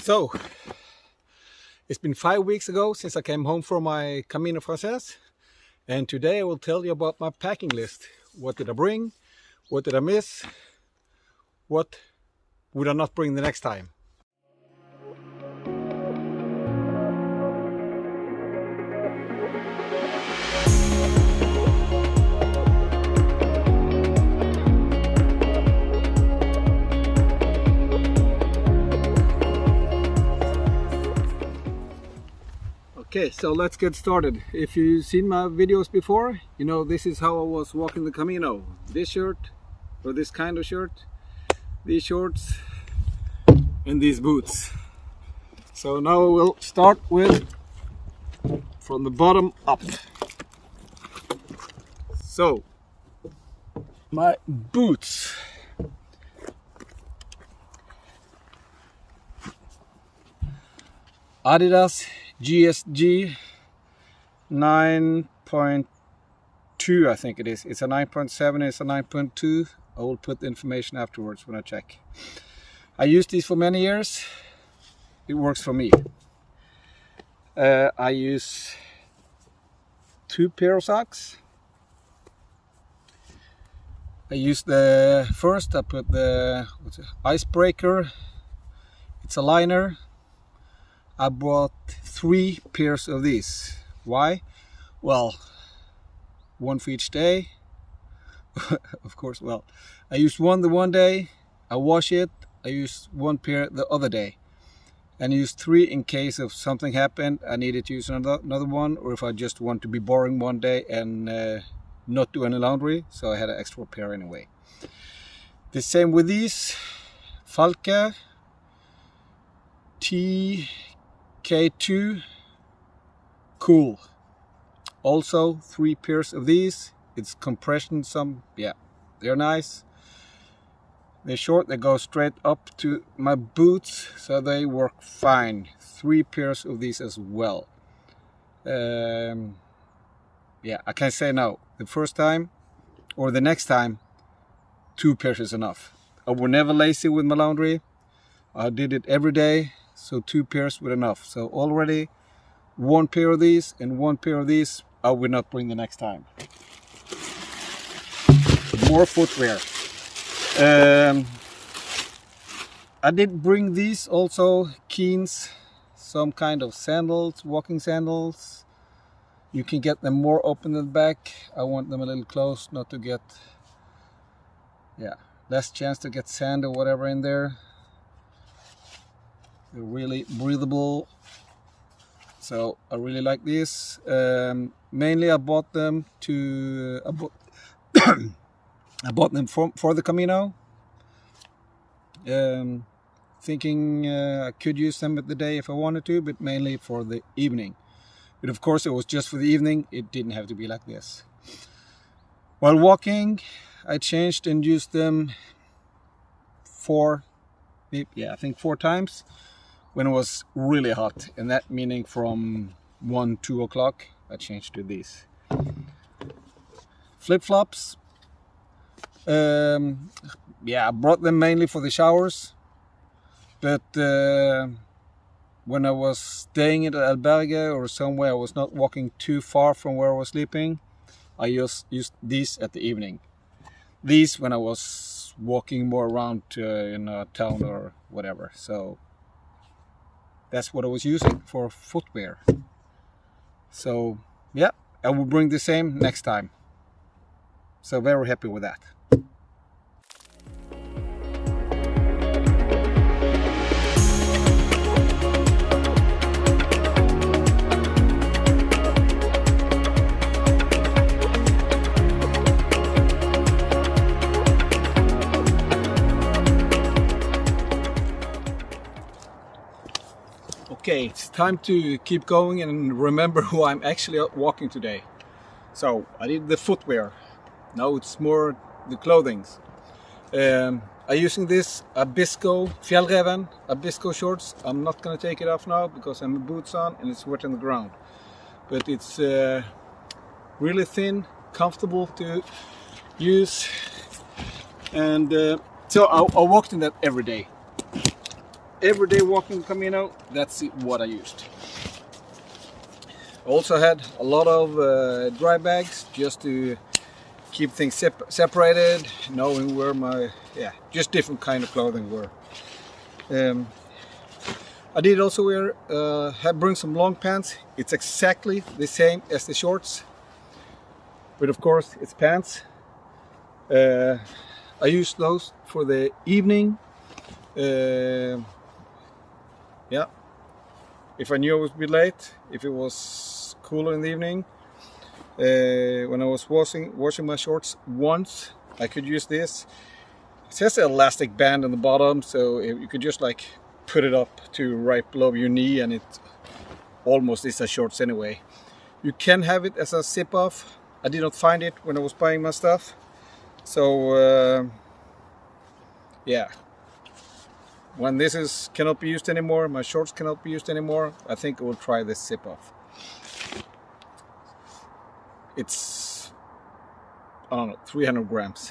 So, it's been 5 weeks ago since I came home from my Camino Frances, and today I will tell you about my packing list. What did I bring? What did I miss? What would I not bring the next time? Okay, so let's get started. If you've seen my videos before, you know this is how I was walking the Camino. This shirt, or this kind of shirt, these shorts, and these boots. So now we'll start with from the bottom up. So, my boots. ADIDAS GSG 9.2, I think it is. It's a 9.7, it's a 9.2. I will put the information afterwards when I check. I used these for many years. It works for me. I use 2 pair of socks. I use the first, I put the ICEBREAKER. It's a liner. I bought 3 pairs of these. Why? Well, one for each day. Of course, well, I used one the one day, I wash it, I used 1 pair the other day. And I used 3 in case of something happened, I needed to use another one, or if I just want to be boring one day and not do any laundry, so I had an extra pair anyway. The same with these, FALKE K2 cool. Also 3 pairs of these. It's compression, some, yeah, they're nice. They're short, they go straight up to my boots, so they work fine. 3 pairs of these as well. Yeah, I can't say no. The first time or the next time, 2 pairs is enough. I was never lazy with my laundry. I did it every day. So 2 pairs were enough. So already 1 pair of these and 1 pair of these I will not bring the next time. More footwear. I did bring these also, Keens, some kind of sandals, walking sandals. You can get them more open in the back. I want them a little close, not to get, yeah, less chance to get sand or whatever in there. They're really breathable, so I really like these. Mainly I bought them to I bought them for the Camino, thinking I could use them at the day if I wanted to, but mainly for the evening. But of course it was just for the evening, it didn't have to be like this. While walking, I changed and used them 4 times. When it was really hot, and that meaning from 1-2 o'clock, I changed to these flip-flops. Yeah, I brought them mainly for the showers, but when I was staying at albergue or somewhere I was not walking too far from where I was sleeping, I used these at the evening. These when I was walking more around in a town or whatever. So that's what I was using for footwear. So yeah, I will bring the same next time. So very happy with that. Okay, it's time to keep going and remember who I'm actually walking today. So I did the footwear. Now it's more the clothing. I'm using this ABISKO FJÄLLEÄVEN ABISKO shorts. I'm not going to take it off now because I'm boots on and it's wet on the ground. But it's really thin, comfortable to use, and so I walked in that every day. Every day walking Camino, that's what I used. I also had a lot of dry bags just to keep things separated, knowing where my, just different kind of clothing were. I did also bring some long pants. It's exactly the same as the shorts, but of course it's pants. I used those for the evening. If I knew I would be late, if it was cooler in the evening. When I was washing my shorts once, I could use this. It has an elastic band on the bottom, so you could just like put it up to right below your knee, and it almost is a shorts anyway. You can have it as a zip off. I did not find it when I was buying my stuff, so when this cannot be used anymore, my shorts cannot be used anymore, I think I will try this zip off. It's, I don't know, 300 grams.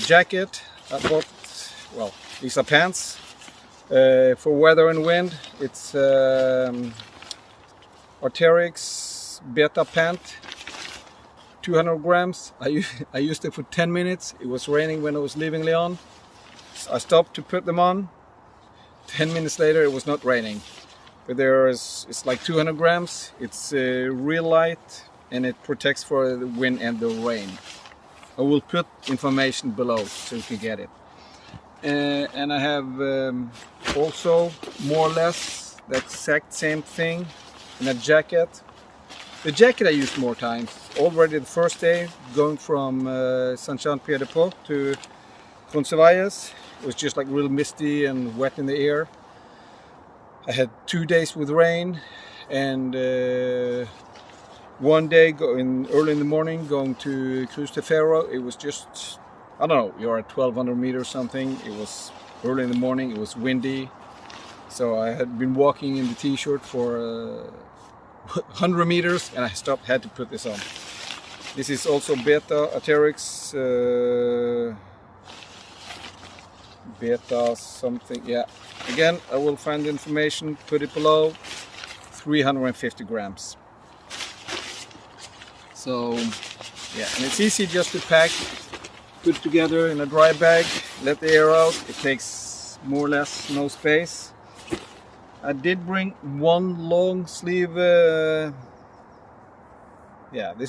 Jacket, I bought, well, these are pants. For weather and wind, it's Arc'teryx Beta Pant, 200 grams. I used it for 10 minutes. It was raining when I was leaving Lyon. I stopped to put them on. 10 minutes later, it was not raining. But it's like 200 grams. It's real light, and it protects for the wind and the rain. I will put information below so you can get it. And I have also more or less the exact same thing in a jacket. The jacket I used more times. Already the first day going from Saint-Jean-Pied-de-Port to COMFYBALLS. It was just like real misty and wet in the air. I had 2 days with rain, and one day early in the morning going to Cruise de Ferro. It was just, I don't know, you're at 1200 meters or something. It was early in the morning, it was windy. So I had been walking in the t-shirt for 100 meters, and I had to put this on. This is also Beta Arc'teryx Beta something, yeah. Again, I will find the information, put it below. 350 grams. So, yeah, and it's easy just to pack, put together in a dry bag, let the air out. It takes more or less no space. I did bring one long sleeve. This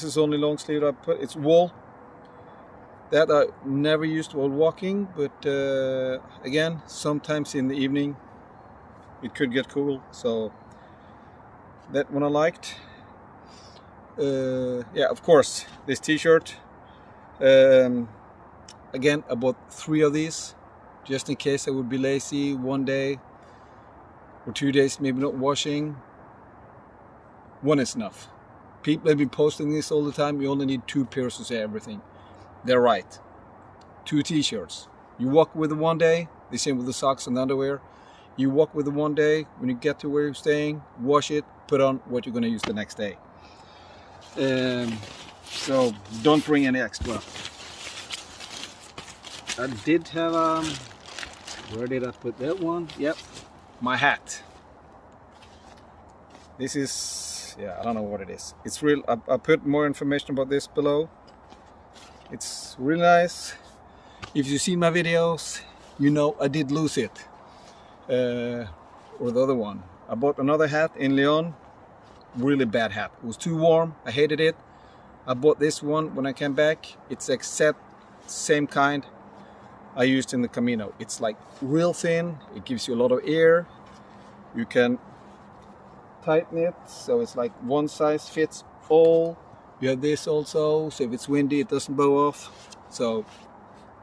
is only long sleeve I put. It's wool. That I never used while walking, but again, sometimes in the evening it could get cool, so that one I liked. Of course, this t-shirt. Again, I bought 3 of these just in case I would be lazy one day or 2 days, maybe not washing. One is enough. People have been posting this all the time. You only need 2 pairs to say everything. They're right. 2 t-shirts. You walk with them one day, the same with the socks and the underwear. You walk with them one day, when you get to where you're staying, wash it, put on what you're going to use the next day. So don't bring any extra. I did have, where did I put that one? Yep, my hat. This is, I don't know what it is. It's real, I put more information about this below. It's really nice. If you see my videos, you know I did lose it. Or the other one. I bought another hat in Lyon. Really bad hat. It was too warm. I hated it. I bought this one when I came back. It's exact same kind I used in the Camino. It's like real thin. It gives you a lot of air. You can tighten it so it's like one size fits all. You have this also, so if it's windy it doesn't blow off. So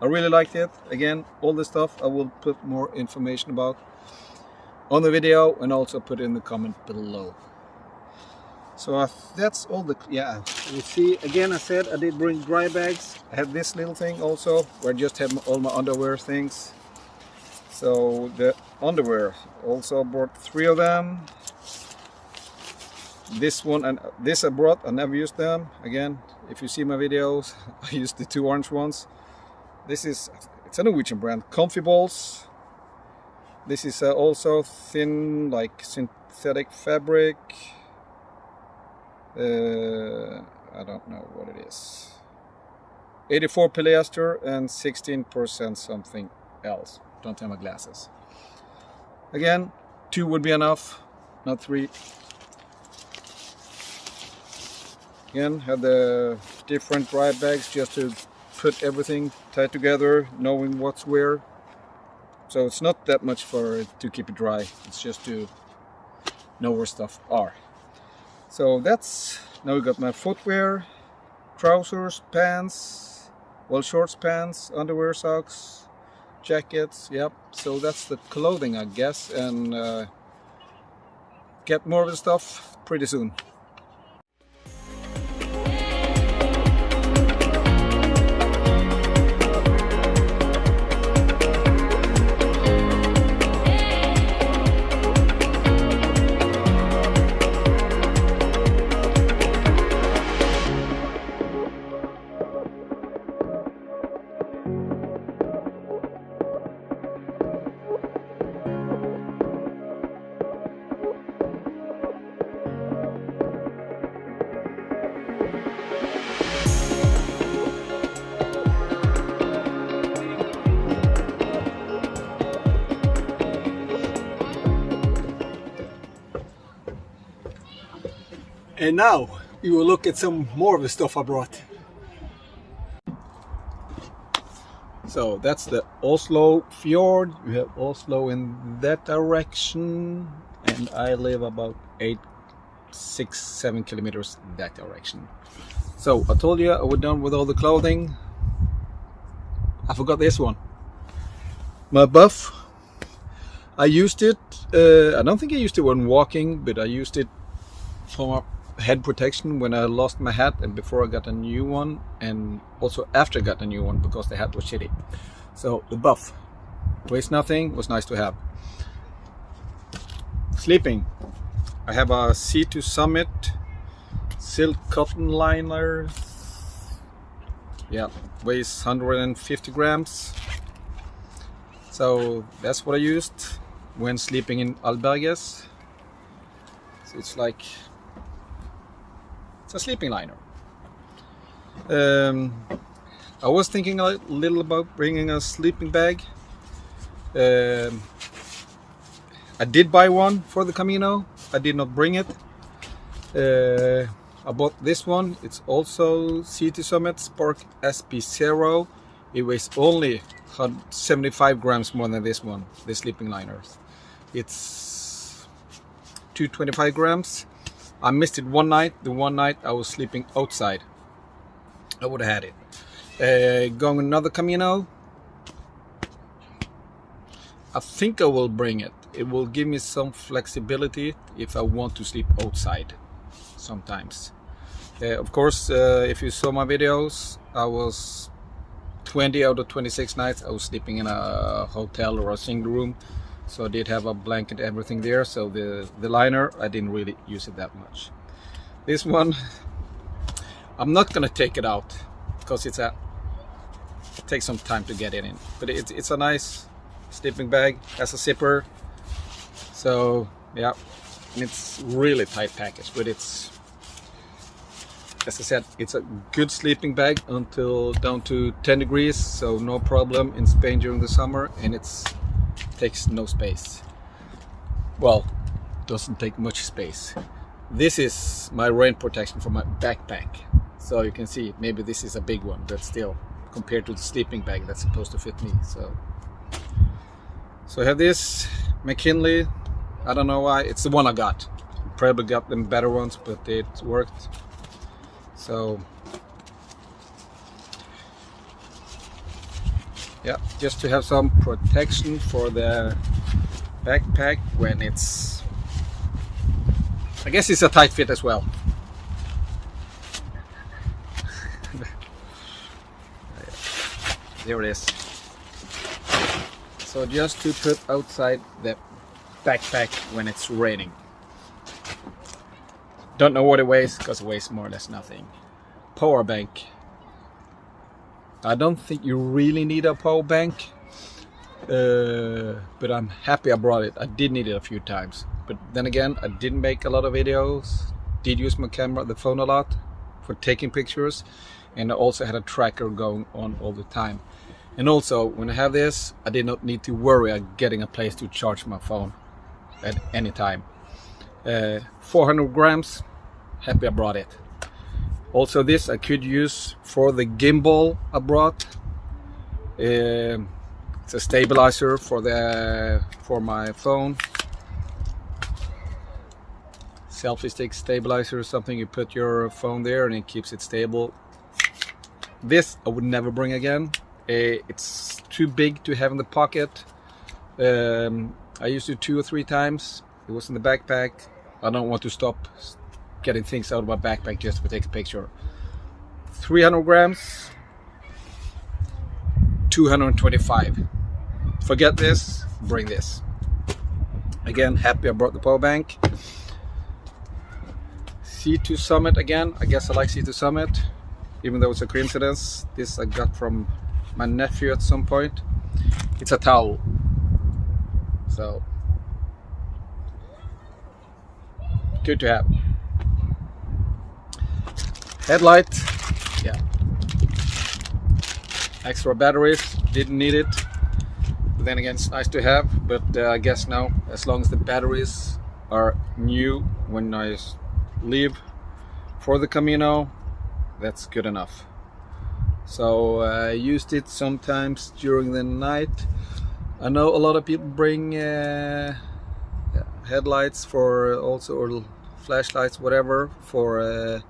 I really liked it. Again, all this stuff I will put more information about on the video and also put in the comment below. So that's all the, you see, again I said I did bring dry bags. I had this little thing also where I just had all my underwear things. So the underwear, also bought 3 of them. This one and this I brought, I never used them. Again, if you see my videos, I used the two orange ones. This is, it's a Norwegian brand, COMFYBALLS. This is also thin, like synthetic fabric. I don't know what it is. 84 polyester and 16% something else. Don't have my glasses. Again, 2 would be enough, not 3. Again, have the different dry bags just to put everything tight together, knowing what's where. So it's not that much to keep it dry. It's just to know where stuff are. So that's, now we got my footwear, trousers, pants, well, shorts, pants, underwear, socks, jackets. Yep, so that's the clothing, I guess, and get more of the stuff pretty soon. And now we will look at some more of the stuff I brought. So that's the Oslo fjord. We have Oslo in that direction, and I live about 6-7 kilometers in that direction. So I told you I was done with all the clothing. I forgot this one. My buff. I used it. I don't think I used it when walking, but I used it for head protection when I lost my hat and before I got a new one, and also after I got a new one because the hat was shitty. So the buff weighs nothing, was nice to have. Sleeping, I have a C2 Summit silk cotton liner. Yeah, weighs 150 grams. So that's what I used when sleeping in albergues. So it's like, it's a sleeping liner. I was thinking a little about bringing a sleeping bag. I did buy one for the Camino. I did not bring it. I bought this one. It's also C2 Summit Spark SP0. It weighs only 75 grams more than this one, the sleeping liners. It's 225 grams. I missed it one night. The one night I was sleeping outside. I would have had it. Going another Camino. I think I will bring it. It will give me some flexibility if I want to sleep outside sometimes. Of course, if you saw my videos, I was 20 out of 26 nights I was sleeping in a hotel or a single room. So I did have a blanket, everything there. So the liner, I didn't really use it that much. This one, I'm not gonna take it out because it takes some time to get it in. But it's a nice sleeping bag, has a zipper. So yeah, and it's really tight package, but it's, as I said, it's a good sleeping bag until down to 10 degrees. So no problem in Spain during the summer, and takes no space. Well, doesn't take much space. This is my rain protection for my backpack. So you can see, maybe this is a big one, but still, compared to the sleeping bag that's supposed to fit me. So I have this McKinley. I don't know why, it's the one I got. Probably got them better ones, but it worked. So yeah, just to have some protection for the backpack when it's, I guess it's a tight fit as well. There it is. So just to put outside the backpack when it's raining. Don't know what it weighs because it weighs more or less nothing. Power bank. I don't think you really need a power bank, but I'm happy I brought it. I did need it a few times, but then again, I didn't make a lot of videos. Did use my camera, the phone a lot for taking pictures, and I also had a tracker going on all the time. And also, when I have this, I did not need to worry about getting a place to charge my phone at any time. 400 grams, happy I brought it. Also this I could use for the gimbal I brought. It's a stabilizer for my phone. Selfie stick stabilizer or something, you put your phone there and it keeps it stable. This I would never bring again. It's too big to have in the pocket. I used it 2 or 3 times. It was in the backpack. I don't want to stop getting things out of my backpack just to take a picture. 300 grams, 225. Forget this, bring this. Again, happy I brought the power bank. C2 Summit again. I guess I like C2 Summit, even though it's a coincidence. This I got from my nephew at some point. It's a towel. So good to have. Headlight, yeah. Extra batteries, didn't need it. But then again, it's nice to have, but I guess now, as long as the batteries are new when I leave for the Camino, that's good enough. So I used it sometimes during the night. I know a lot of people bring headlights for also, or flashlights, whatever, for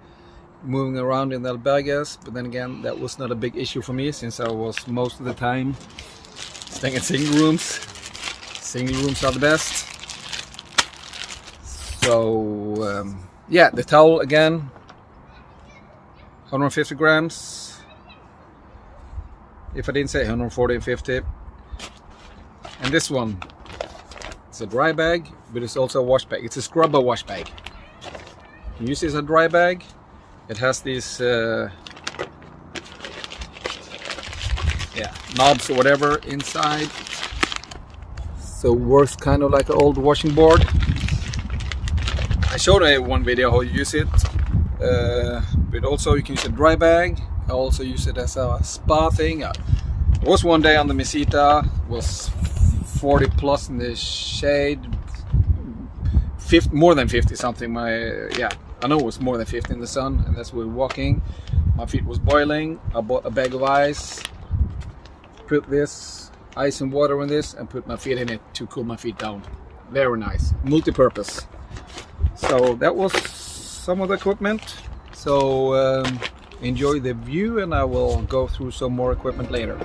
moving around in the albergues, but then again, that was not a big issue for me since I was most of the time staying in single rooms. Single rooms are the best. So yeah, the towel again, 150 grams. If I didn't say 140 and 50. And this one, it's a dry bag, but it's also a wash bag. It's a SCRUBBA wash bag. You use it as a dry bag. It has these knobs or whatever inside. So it works kind of like an old washing board. I showed in one video how you use it. But also you can use a dry bag. I also use it as a spa thing. I was one day on the Mesita, was 40 plus in the shade, 50, more than 50 something. I know it was more than 50 in the sun, and that's where we were walking. My feet was boiling. I bought a bag of ice, put this ice and water in this, and put my feet in it to cool my feet down. Very nice, multi-purpose. So that was some of the equipment. So enjoy the view, and I will go through some more equipment later.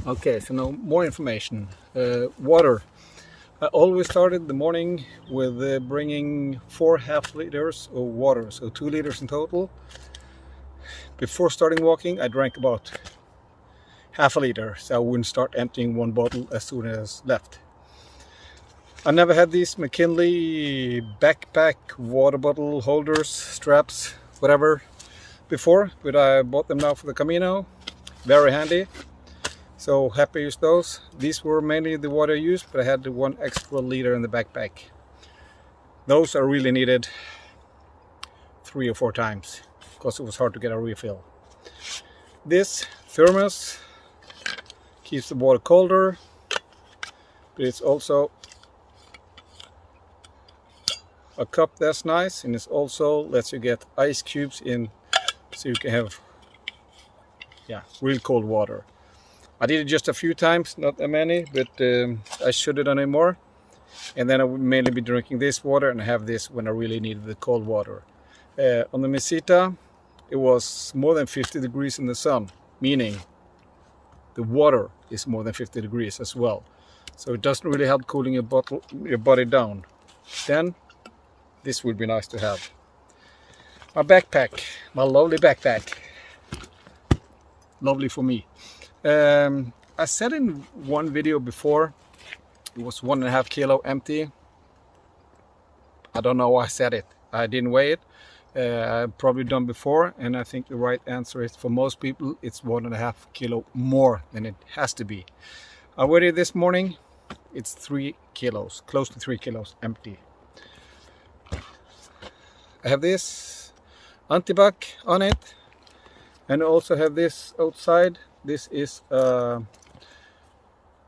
Okay, so now more information. Water. I always started the morning with bringing 4 half liters of water, so 2 liters in total. Before starting walking, I drank about half a liter, so I wouldn't start emptying one bottle as soon as left. I never had these McKinley backpack water bottle holders, straps, whatever before, but I bought them now for the Camino. Very handy. So happy to use those. These were mainly the water I used, but I had the 1 extra liter in the backpack. Those are really needed 3 or 4 times because it was hard to get a refill. This thermos keeps the water colder, but it's also a cup that's nice, and it also lets you get ice cubes in, so you can have real cold water. I did it just a few times, not that many, but I should have done it more. And then I would mainly be drinking this water and have this when I really needed the cold water. On the Mesita, it was more than 50 degrees in the sun, meaning the water is more than 50 degrees as well. So it doesn't really help cooling your body down. Then this would be nice to have. My backpack, my lovely backpack. Lovely for me. I said in one video before, it was 1.5 kilo empty. I don't know why I said it. I didn't weigh it. I've probably done before, and I think the right answer is for most people it's 1.5 kilo more than it has to be. I weighed it this morning. It's 3 kilos, close to 3 kilos empty. I have this antibac on it, and I also have this outside. This is a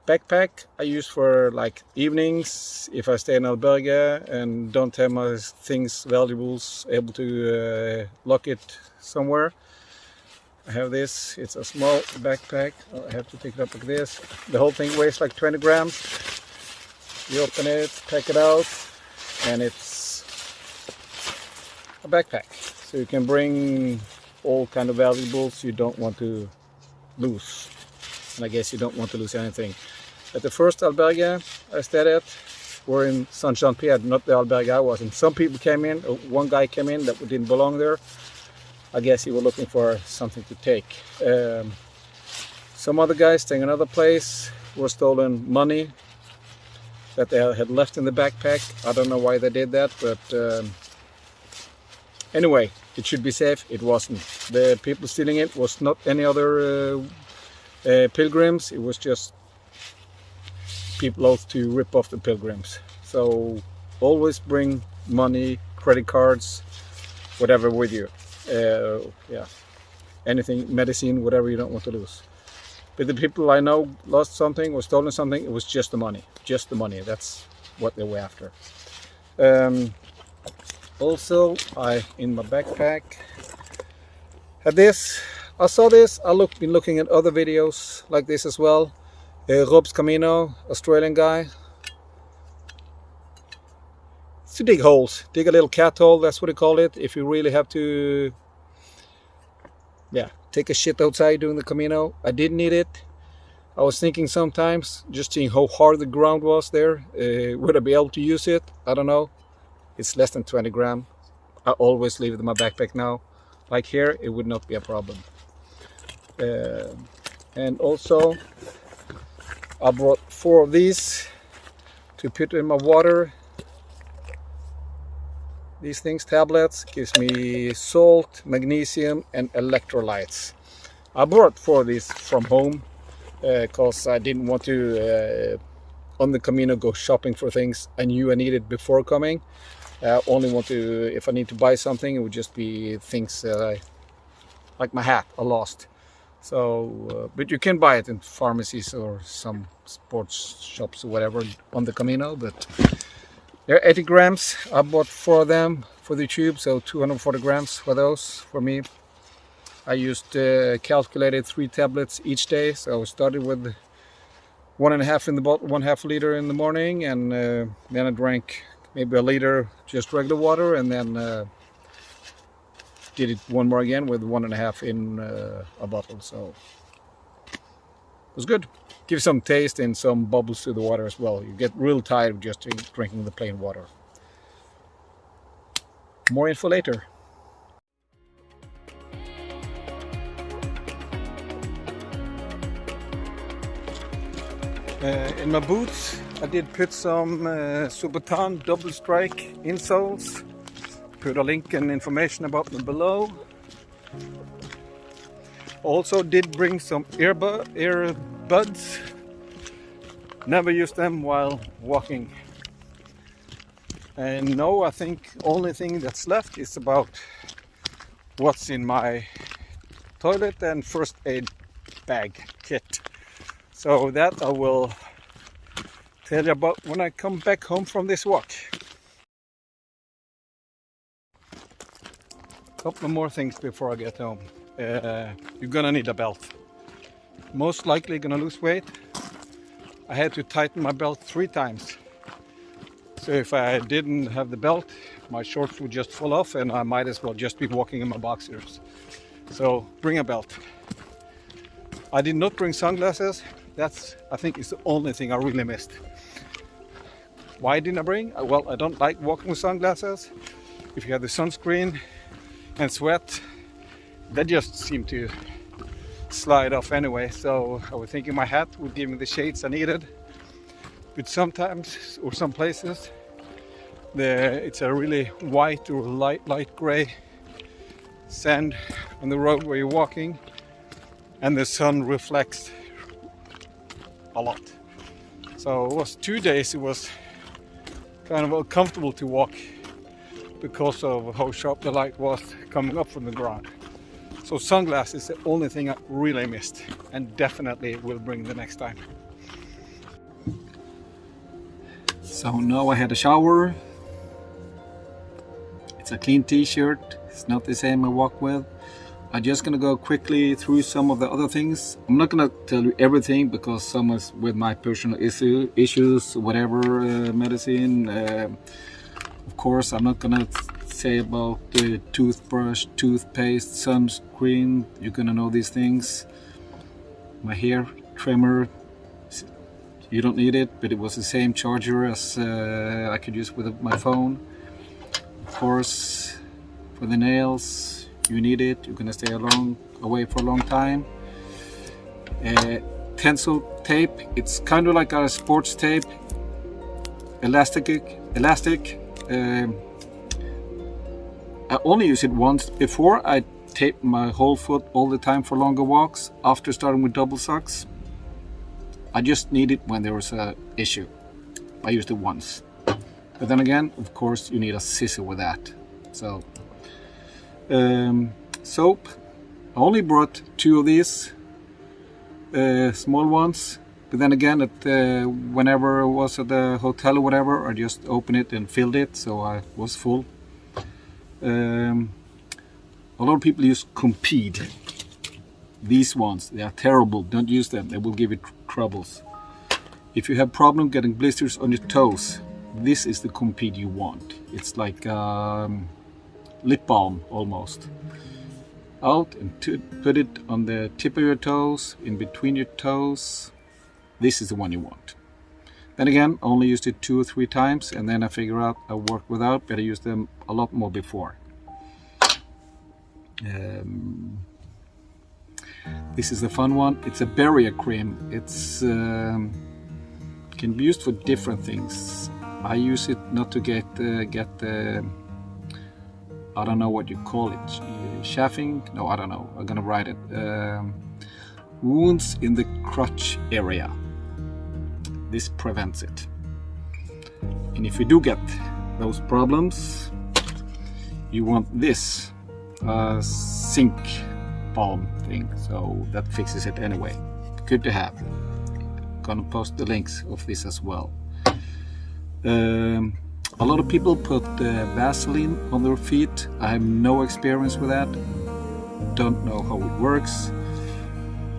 backpack I use for like evenings if I stay in albergue and don't have my things, valuables, able to lock it somewhere. I have this. It's a small backpack. I have to pick it up like this. The whole thing weighs like 20 grams. You open it, pack it out, and it's a backpack. So you can bring all kind of valuables you don't want to lose. And I guess you don't want to lose anything. At the first albergue I stayed at, were in Saint-Jean-Pierre, not the albergue I was in. Some people came in, one guy came in that didn't belong there. I guess he was looking for something to take. Some other guys staying in another place were stolen money that they had left in the backpack. I don't know why they did that, but anyway, it should be safe. It wasn't. The people stealing it was not any other pilgrims. It was just people out to rip off the pilgrims. So always bring money, credit cards, whatever with you. Yeah, anything, medicine, whatever you don't want to lose. But the people I know lost something or stolen something, it was just the money. Just the money. That's what they were after. Also, in my backpack had this. I saw this. Been looking at other videos like this as well. Rob's Camino, Australian guy. It's to dig holes. Dig a little cat hole, that's what they call it. If you really have to, yeah, take a shit outside doing the Camino. I didn't need it. I was thinking sometimes, just seeing how hard the ground was there. Would I be able to use it? I don't know. It's less than 20 grams. I always leave it in my backpack now. Like here, it would not be a problem. And also, I brought 4 of these to put in my water. These things, tablets, gives me salt, magnesium and electrolytes. I brought 4 of these from home because I didn't want to on the Camino go shopping for things I knew I needed before coming. I only want to, if I need to buy something, it would just be things that like my hat I lost. So, but you can buy it in pharmacies or some sports shops or whatever on the Camino. But they're 80 grams. I bought 4 of them for the tube, so 240 grams for those for me. I used calculated 3 tablets each day. So I started with 1.5 in the bottle, 1/2 liter in the morning, and then I drank maybe a liter just regular water, and then did it one more again with 1.5 in a bottle. So it was good. Give some taste and some bubbles to the water as well. You get real tired of just drinking the plain water. More info later. In my boots I did put some SORBOTHANE double strike insoles. Put a link and information about them below. Also did bring some earbuds. Never use them while walking. And no, I think only thing that's left is about what's in my toilet and first aid bag kit. So that I will tell you about when I come back home from this walk. Couple more things before I get home. You're gonna need a belt. Most likely gonna lose weight. I had to tighten my belt 3 times. So if I didn't have the belt, my shorts would just fall off and I might as well just be walking in my boxers. So bring a belt. I did not bring sunglasses. That's, I think, is the only thing I really missed. Why didn't I bring? Well, I don't like walking with sunglasses. If you have the sunscreen and sweat, that just seemed to slide off anyway. So I was thinking my hat would give me the shades I needed. But sometimes, or some places, it's a really white or light gray sand on the road where you're walking, and the sun reflects a lot. So it was 2 days, it was kind of uncomfortable to walk because of how sharp the light was coming up from the ground. So sunglasses is the only thing I really missed, and definitely will bring the next time. So now I had a shower. It's a clean t-shirt. It's not the same I walk with. I'm just gonna go quickly through some of the other things. I'm not gonna tell you everything because some is with my personal issues, whatever, medicine. Of course, I'm not gonna say about the toothbrush, toothpaste, sunscreen. You're gonna know these things. My hair trimmer, you don't need it, but it was the same charger as I could use with my phone. Of course, for the nails, you need it. You're gonna stay away for a long time. Tensile tape. It's kind of like a sports tape. Elastic. I only use it once. Before, I taped my whole foot all the time for longer walks. After starting with double socks, I just need it when there was an issue. I used it once. But then again, of course, you need a scissor with that. So. Soap. I only brought 2 of these small ones, but then again, whenever I was at the hotel or whatever, I just opened it and filled it, so I was full. A lot of people use Comfyball. These ones, they are terrible. Don't use them, they will give you troubles. If you have problem getting blisters on your toes, this is the Comfyball you want. It's like lip balm almost. Out and put it on the tip of your toes, in between your toes. This is the one you want. Then again, I only used it 2 or 3 times, and then I figure out I work without, but I used them a lot more before. This is the fun one. It's a barrier cream. It's can be used for different things. I use it not to get I don't know what you call it, chafing? No, I don't know. I'm gonna write it. Wounds in the crotch area. This prevents it. And if you do get those problems, you want this zinc balm thing. So that fixes it anyway. Good to have. Gonna post the links of this as well. A lot of people put Vaseline on their feet. I have no experience with that. Don't know how it works.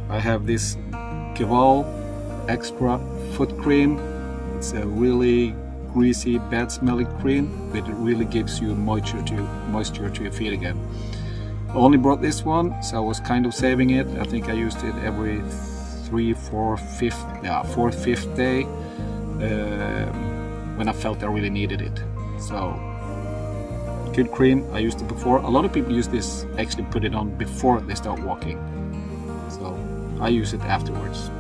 I have this Caval Extra Foot Cream. It's a really greasy, bad smelling cream, but it really gives you moisture to your feet again. I only brought this one, so I was kind of saving it. I think I used it every 4th, 5th day. When I felt I really needed it. So, good cream. I used it before. A lot of people use this, actually put it on before they start walking. So, I use it afterwards.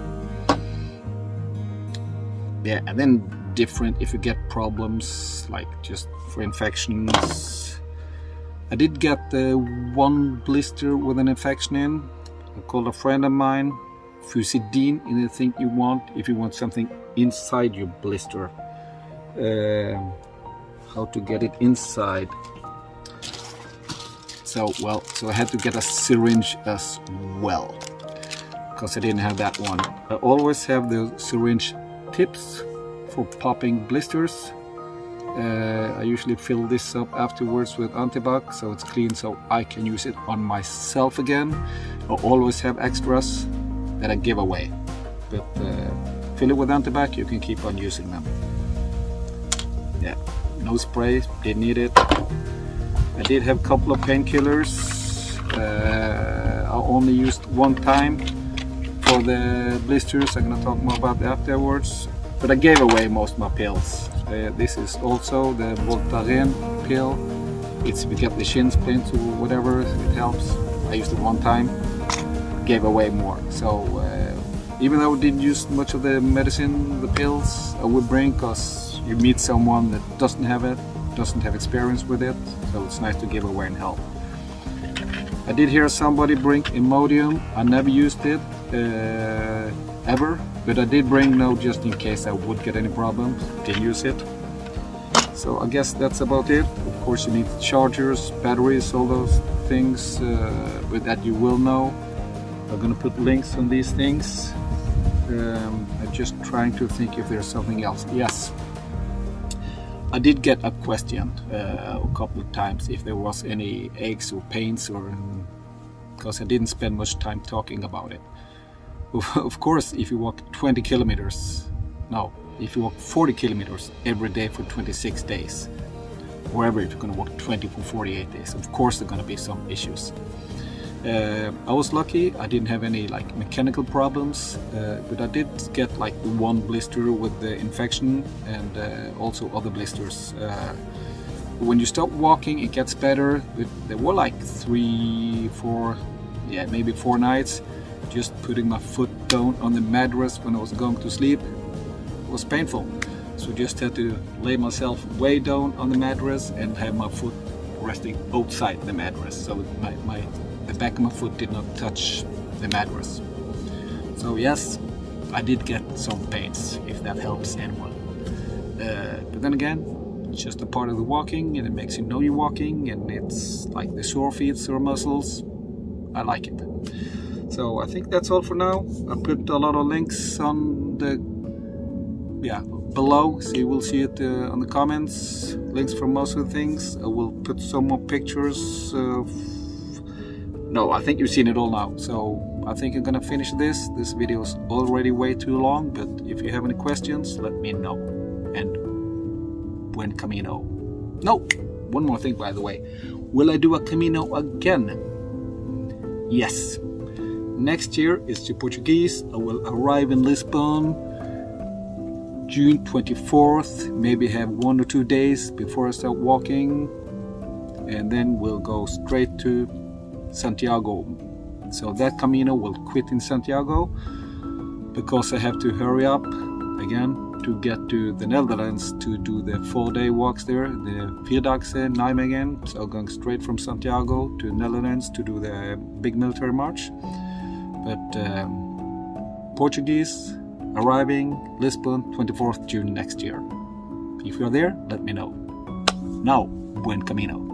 Yeah, and then different if you get problems, like just for infections. I did get one blister with an infection in. I called a friend of mine. Fusidine, anything you want, if you want something inside your blister. How to get it inside. So I had to get a syringe as well, because I didn't have that one. I always have the syringe tips for popping blisters. I usually fill this up afterwards with antibac, so it's clean, so I can use it on myself again. I always have extras that I give away, but fill it with antibac, you can keep on using them. Yeah, no spray, didn't need it. I did have a couple of painkillers. I only used one time for the blisters. I'm gonna talk more about that afterwards. But I gave away most of my pills. This is also the ULTRA-SIL pill. It's if you get the shin splints or whatever, it helps. I used it one time, gave away more. So even though I didn't use much of the medicine, the pills, I would bring, because you meet someone that doesn't have it, doesn't have experience with it, so it's nice to give away and help. I did hear somebody bring Imodium. I never used it ever, but I did bring no just in case I would get any problems. Didn't use it. So I guess that's about it. Of course you need chargers, batteries, all those things, but that you will know. I'm gonna put links on these things. I'm just trying to think if there's something else. Yes, I did get a question a couple of times if there was any aches or pains, or because I didn't spend much time talking about it. Of course, if you walk 20 kilometers, no, if you walk 40 kilometers every day for 26 days, wherever, if you're going to walk 20 for 48 days, of course there are going to be some issues. I was lucky, I didn't have any like mechanical problems, but I did get like the one blister with the infection, and also other blisters. When you stop walking it gets better. There were like 3, 4, yeah, maybe 4 nights just putting my foot down on the mattress when I was going to sleep. It was painful, so just had to lay myself way down on the mattress and have my foot resting outside the mattress, so the back of my foot did not touch the mattress. So yes, I did get some pains, if that helps anyone. But then again, it's just a part of the walking, and it makes you know you're walking, and it's like the sore feet, sore muscles. I like it. So I think that's all for now. I put a lot of links on the below, so you will see it on the comments. Links for most of the things. I will put some more pictures of... No, I think you've seen it all now. So I think I'm gonna finish this. This video is already way too long, but if you have any questions, let me know. And buen camino. No, one more thing by the way. Will I do a Camino again? Yes. Next year is the Portuguese. I will arrive in Lisbon June 24th, maybe have 1 or 2 days before I start walking, and then we'll go straight to Santiago. So that Camino will quit in Santiago, because I have to hurry up again to get to the Netherlands to do the 4-day walks there, the Vierdaagse Nijmegen. So going straight from Santiago to Netherlands to do the big military march. But Portuguese arriving Lisbon 24th June next year. If you're there, let me know. Now, buen camino.